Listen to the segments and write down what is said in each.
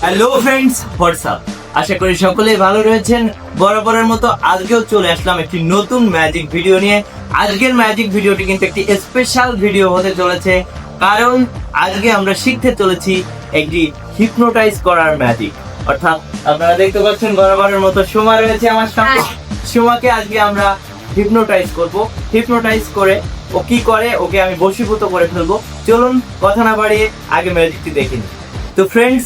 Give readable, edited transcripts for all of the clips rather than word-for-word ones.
Hello friends, WhatsApp. আশা করি সকলেই ভালো রয়েছেন। বরাবরের মতো আজকেও চলে আসলাম একটি নতুন ম্যাজিক ভিডিও নিয়ে। আজকের ম্যাজিক ভিডিওটি কিন্তু একটি স্পেশাল ভিডিও হতে চলেছে, কারণ আজকে আমরা শিখতে চলেছি একটি হিপনোটাইজ করার ম্যাজিক। অর্থাৎ আপনারা দেখতে পাচ্ছেন বরাবরের মতো সোমা রয়েছে আমার সামনে। সোমাকে আজকে আমরা হিপনোটাইজ করব। হিপনোটাইজ করে ও কি করে ওকে আমি বশীভূত করে ফেলবো। চলুন কথা না বাড়িয়ে আগে ম্যাজিকটি দেখে নিই। তো ফ্রেন্ডস,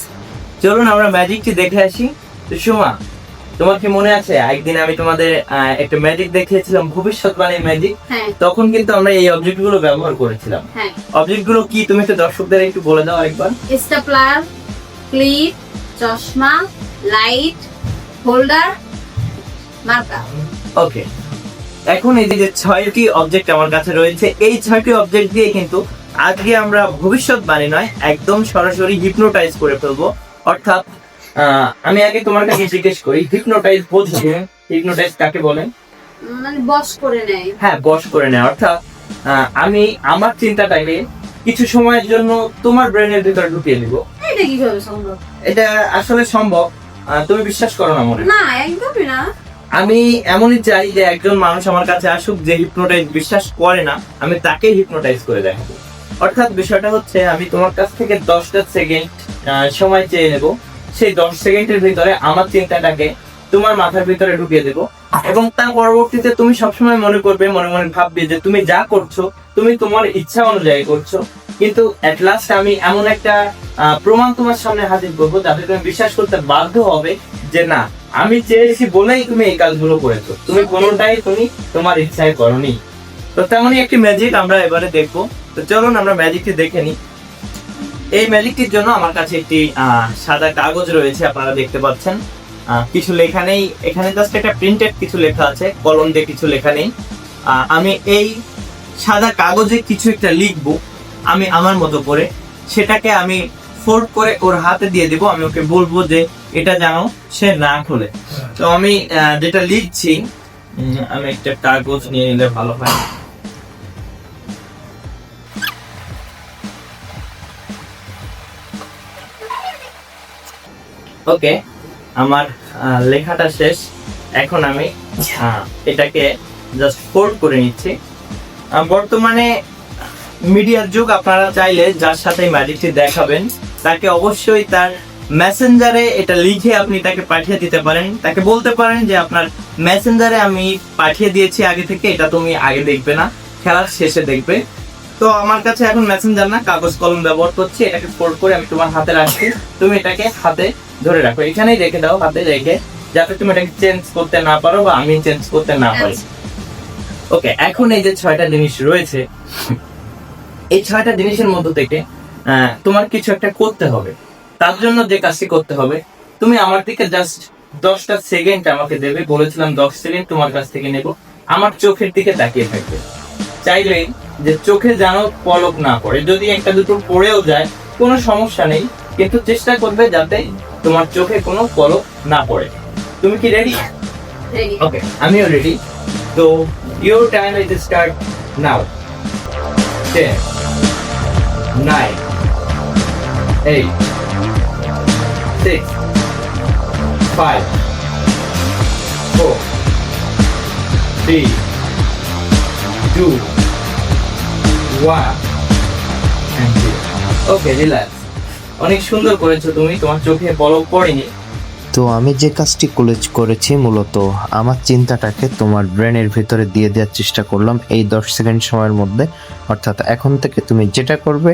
চলুন আমরা ম্যাজিকটি দেখে আসি। তো সোমা, তোমার কি মনে আছে একদিন আমি তোমাদের একটা ম্যাজিক দেখিয়েছিলাম, ভবিষ্যৎবাণীর ম্যাজিক? তখন কিন্তু আমরা এই অবজেক্টগুলো ব্যবহার করেছিলাম। অবজেক্টগুলো কি তুমি একটু দর্শকদের একটু বলে দাও একবার। স্টেপলার, ক্লিপ, চশমা, লাইট, হোল্ডার, মার্কার। ওকে, এখন এই যে 6টি অবজেক্ট আমার কাছে রয়েছে, এই 6টি অবজেক্ট দিয়ে কিন্তু আজকে আমরা ভবিষ্যৎবাণী নয়, একদম সরাসরি হিপনোটাইজ করে ফেলবো। অর্থাৎ আমি আগে তোমার কাছে জিজ্ঞেস করি, হিপনোটাইজ বলছি, হিপনোটাইজ কাকে বলে? মানে বশ করে নেয়। হ্যাঁ, বশ করে নেয়। অর্থাৎ আমি আমার চিন্তাটাকে কিছু সময়ের জন্য তোমার ব্রেনের ভিতরে ঢুকিয়ে দিব। এটা কিভাবে সম্ভব? এটা আসলে সম্ভব। তুমি বিশ্বাস করো না মনে? না, একদমই না। আমি এমনই চাই যে একজন মানুষ আমার কাছে আসুক যে হিপনোটাইজ বিশ্বাস করে না, আমি তাকে হিপনোটাইজ করে দেখাবো। অর্থাৎ বিষয়টা হচ্ছে, আমি তোমার কাছ থেকে 10টা সেকেন্ড সময় চেয়ে নেব। সেই 10 সেকেন্ডের ভিতরে আমার চিন্তাটাকে তোমার মাথার ভিতরে ঢুকিয়ে দেব, এবং তার পরবর্তীতে তুমি সবসময় মনে করবে, মনে মনে ভাববে যে তুমি যা করছো তুমি তোমার ইচ্ছা অনুযায়ী করছো। কিন্তু এট লাস্ট আমি এমন একটা প্রমাণ তোমার সামনে হাজির করবো যাতে তুমি বিশ্বাস করতে বাধ্য হবে যে না, আমি চেয়েছি বলেই তুমি এই কাজগুলো করেছো, তুমি কোনোটাই তুমি তোমার ইচ্ছায় করনি। তো তেমনই একটি ম্যাজিক আমরা এবারে দেখবো। তো চলুন আমরা ম্যাজিকটি দেখে নিই। এই ম্যাজিকটির জন্য আমার কাছে একটি সাদা কাগজ রয়েছে, আপনারা দেখতে পাচ্ছেন। কিছু লেখা নেই এখানে, জাস্ট একটা প্রিন্টেড কিছু লেখা আছে, কলম দিয়ে কিছু লেখা নেই। আমি এই সাদা কাগজে কিছু একটা লিখবো আমি আমার মতো করে, সেটাকে আমি ফোল্ড করে ওর হাতে দিয়ে দেবো। আমি ওকে বলবো যে এটা যেন সে না খোলে। তো আমি যেটা লিখছি, আমি একটা কাগজ নিয়ে নিলে ভালো হয়। ওকে, আমার লেখাটা শেষ। এখন আমি এটাকে জাস্ট ফোল্ড করে নিচ্ছি। বর্তমানে মিডিয়ার যুগ, আপনারা চাইলে যার সাথে ম্যাজিকটি দেখাবেন তাকে অবশ্যই তার মেসেঞ্জারে এটা লিখে আপনি তাকে পাঠিয়ে দিতে পারেন। তাকে বলতে পারেন যে আপনার মেসেঞ্জারে আমি পাঠিয়ে দিয়েছি আগে থেকে, এটা তুমি আগে দেখবে না, খেলার শেষে দেখবে। তো আমার কাছে এখন মেসেঞ্জার না, কাগজ কলম ব্যবহার করছি। এটাকে ফোল্ড করে আমি তোমার হাতে রাখছি, তুমি এটাকে হাতে ধরে রাখো, এখানেই রেখে দাও, হাতে রেখে, যাতে তুমি এটাকে চেঞ্জ করতে না পারো বা আমি চেঞ্জ করতে না পারি। ওকে, এখন এই যে 6টা জিনিস রয়েছে, এই 6টা জিনিসের মধ্যে থেকে তোমার কিছু একটা করতে হবে। তার জন্য যে কাজটি করতে হবে, তুমি আমার দিকে জাস্ট 10টা সেকেন্ড আমাকে দেবে। বলেছিলাম 10 সেকেন্ড তোমার কাছ থেকে নেব। আমার চোখের দিকে তাকিয়ে থাকবে, চাইলেই যে চোখে যেন পলক না পড়ে। যদি একটা দুটো পড়েও যায় কোনো সমস্যা নেই, কিন্তু চেষ্টা করবে যাতে তোমার চোখে কোনো পলক না পড়ে। তুমি কি রেডি? রেডি। ওকে, আমিও রেডি। তো your time is start now. 10 9 8 6 5 4 3 2 1 and 0. Okay, relax. অনেক সুন্দর করেছো তুমি, তোমার চোখে পলক পড়েনি। তো আমি যে কাজটি করেছি, মূলত আমার চিন্তাটাকে তোমার ব্রেনের ভিতরে দিয়ে দেওয়ার চেষ্টা করলাম এই 10 সেকেন্ড সময়ের মধ্যে। অর্থাৎ এখন থেকে তুমি যেটা করবে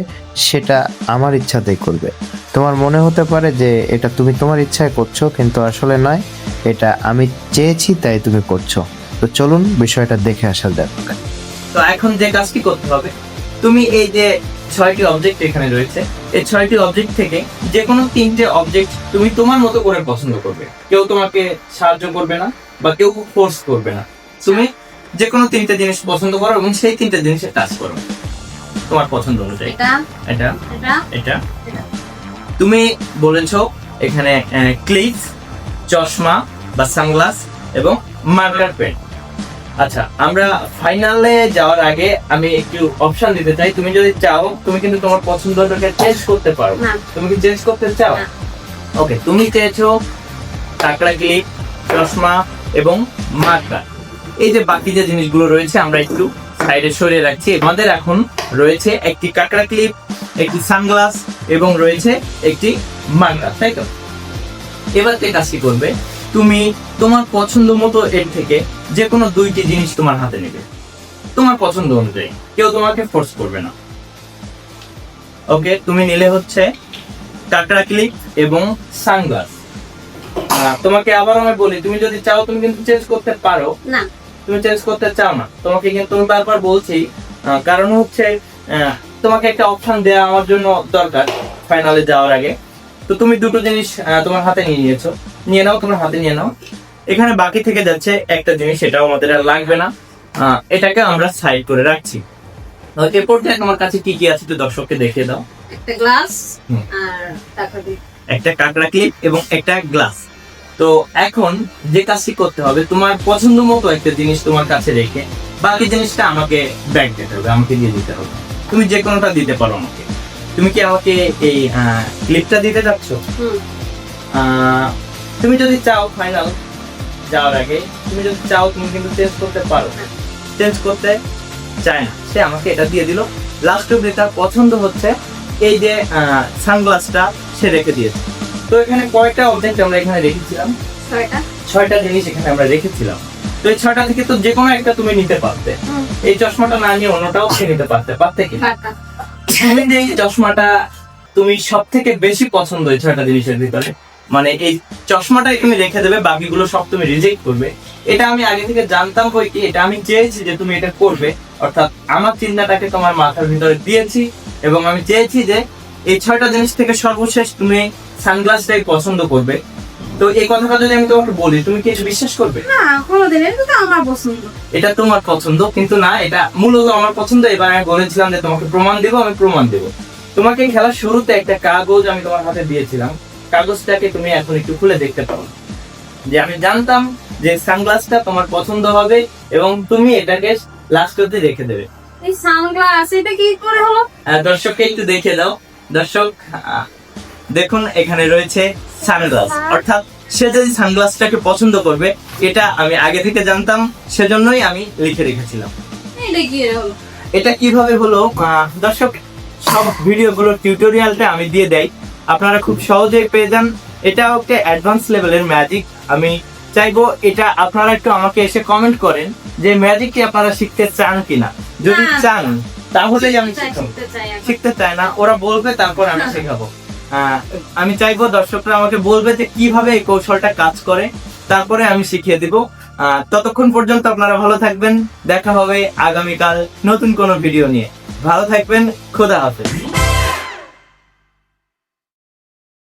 সেটা আমার ইচ্ছাতেই করবে। তোমার মনে হতে পারে যে এটা তুমি তোমার ইচ্ছায় করছো, কিন্তু আসলে নয়, এটা আমি চেয়েছি তাই তুমি করছো। তো চলুন বিষয়টা দেখে আসা যাক। তো এখন যে কাজটি করতে হবে, তুমি এই যে 6টি অবজেক্ট এখানে রয়েছে, এই 6টি অবজেক্ট থেকে যে কোনো 3টে অবজেক্ট তুমি তোমার মতো করে পছন্দ করবে। কেউ তোমাকে সাহায্য করবে না বা কেউ ফোর্স করবে না। তুমি যে কোনো 3টে জিনিস পছন্দ করো এবং সেই 3টে জিনিসে টাচ করো তোমার পছন্দ অনুযায়ী। এটা, এটা, এটা, এটা। তুমি বলেছো এখানে ক্লিপ, চশমা বা সানগ্লাস এবং মার্কার পেন। আচ্ছা, আমরা ফাইনালে যাওয়ার আগে আমি একটু অপশন দিতে চাই। তুমি যদি চাও তুমি কিন্তু তোমার পছন্দটাকে চেঞ্জ করতে পারো। না। তুমি কি চেঞ্জ করতে চাও? না। ওকে, তুমি চেয়েছো কাঁকড়া ক্লিপ, চশমা এবং মার্কার। এই যে বাকি যে জিনিসগুলো রয়েছে আমরা একটু সাইডে সরিয়ে রাখছি। আমাদের এখন রয়েছে একটি কাঁকড়া ক্লিপ, একটি সানগ্লাস এবং রয়েছে একটি মার্কার, তাই তো? এবার যে কাজটি করবে, তুমি তোমার পছন্দ মতো এর থেকে যে কোনো 2টি জিনিস তোমার হাতে নেবে, তোমার পছন্দ অনুযায়ী, কেউ তোমাকে ফোর্স করবে না। ওকে, তুমি নিলে হচ্ছে কাঁকড়া ক্লিপ এবং সানগ্লাস। তোমাকে আবার আমি বলি, তুমি যদি চাও তুমি কিন্তু চেঞ্জ করতে পারো। না, তুমি চেঞ্জ করতে চাও না, তোমাকে কিন্তু আমি বারবার বলছি, কারণ হচ্ছে তোমাকে একটা অপশন দেওয়া আমার জন্য দরকার ফাইনালে যাওয়ার আগে। তো তুমি দুটো জিনিস তোমার হাতে নিয়েছো, নিয়ে নাও, তোমার হাতে নিয়ে নাও। এখানে বাকি থেকে যাচ্ছে একটা জিনিস, সেটাও আমাদের আর লাগবে না, এটাকে আমরা সাইড করে রাখছি। এরপর তোমার কাছে কি কি আছে একটু দর্শককে দেখিয়ে দাও। একটা গ্লাস হুম। আর টাকা দিয়ে একটা কাঁকড়া ক্লিপ এবং একটা গ্লাস। তো এখন যে কাজটি করতে হবে, তোমার পছন্দ মতো একটা জিনিস তোমার কাছে রেখে বাকি জিনিসটা আমাকে ব্যাগ দিতে হবে, আমাকে দিয়ে দিতে হবে। তুমি যে কোনোটা দিতে পারো আমাকে। তুমি কি আমাকে এই ক্লিপটা দিতে যাচ্ছ? হুম। তুমি যদি চাও ফাইনাল যাওয়ার আগে, তুমি যদি চাও তুমি কিন্তু চেঞ্জ করতে পারো। চেঞ্জ করতে চায় না, সে আমাকে এটা দিয়ে দিল। লাস্ট অব্দি তার পছন্দ হচ্ছে এই যে সানগ্লাসটা, সে রেখে দিয়েছে। তো এখানে কয়টা অবজেক্ট আমরা এখানে রেখেছিলাম? 6টা জিনিস এখানে আমরা রেখেছিলাম। তো এই 6টা থেকে তো যে কোনো একটা তুমি নিতে পারতে। হুম। এই চশমাটা না নিয়ে অন্যটাও সে নিতে পারতে, পারতে কি? টাকা। তুমি যে এই চশমাটা তুমি সব থেকে বেশি পছন্দ এই 6টা জিনিসের ভিতরে, মানে এই চশমাটাই তুমি রেখে দেবে, বাকিগুলো সব তুমি রিজেক্ট করবে। এটা আমি আগে থেকে জানতাম বই কি, এটা আমি চেয়েছি যে তুমি এটা করবে, অর্থাৎ আমার চিন্তাটাকে তোমার মাথার ভিতরে দিয়েছি এবং আমি চেয়েছি যে এই 6টা জিনিস থেকে সর্বশেষ তুমি সানগ্লাসটাই পছন্দ করবে। তো এই কথাটা যদি আমি তোমাকে বলি, তুমি কি এটা বিশ্বাস করবে? না, কোনোদিন, এটা তো আমার পছন্দ। এটা তোমার পছন্দ, কিন্তু না, এটা মূলত আমার পছন্দ। এবার আমি বলেছিলাম যে তোমাকে প্রমাণ দেব, আমি প্রমাণ দেব। তোমাকে খেলার শুরুতে একটা কাগজ আমি তোমার হাতে দিয়েছিলাম, কাগজটাকে তুমি এখন একটু খুলে দেখতে পারো। যে আমি জানতাম যে সানগ্লাসটা তোমার পছন্দ হবে এবং তুমি এটাকে লাস্ট অবধি রেখে দেবে। এই সানগ্লাস এটা কি করে হলো? দর্শককে একটু দেখে দাও। দর্শক দেখুন, এখানে রয়েছে সানগ্লাস, অর্থাৎ সে যদি সানগ্লাসটাকে পছন্দ করবে, এটা আমি আগে থেকে জানতাম, সেজন্যই আমি লিখে রেখেছিলাম। এটা কি হলো? এটা কিভাবে হলো, দর্শক সব ভিডিওগুলোর টিউটোরিয়ালটা আমি দিয়ে দেই, আপনারা খুব সহজেই পেয়ে যান। এটা একটা অ্যাডভান্স লেভেলের ম্যাজিক। আমি চাইবো এটা আপনারা একটু আমাকে এসে কমেন্ট করেন যে ম্যাজিক কি আপনারা শিখতে চান কিনা। যদি না। চান তাহলেই আমি শিখাবো। শিখতে চাই এখন। শিখতে চায় না, ওরা বলবে, তারপর আমি শেখাবো। আমি চাইবো দর্শকরা আমাকে বলবে যে কিভাবে এই কৌশলটা কাজ করে, তারপরে আমি শিখিয়ে দিব। ততক্ষণ পর্যন্ত আপনারা ভালো থাকবেন, দেখা হবে আগামীকাল নতুন কোনো ভিডিও নিয়ে। ভালো থাকবেন, খোদা হাফেজ।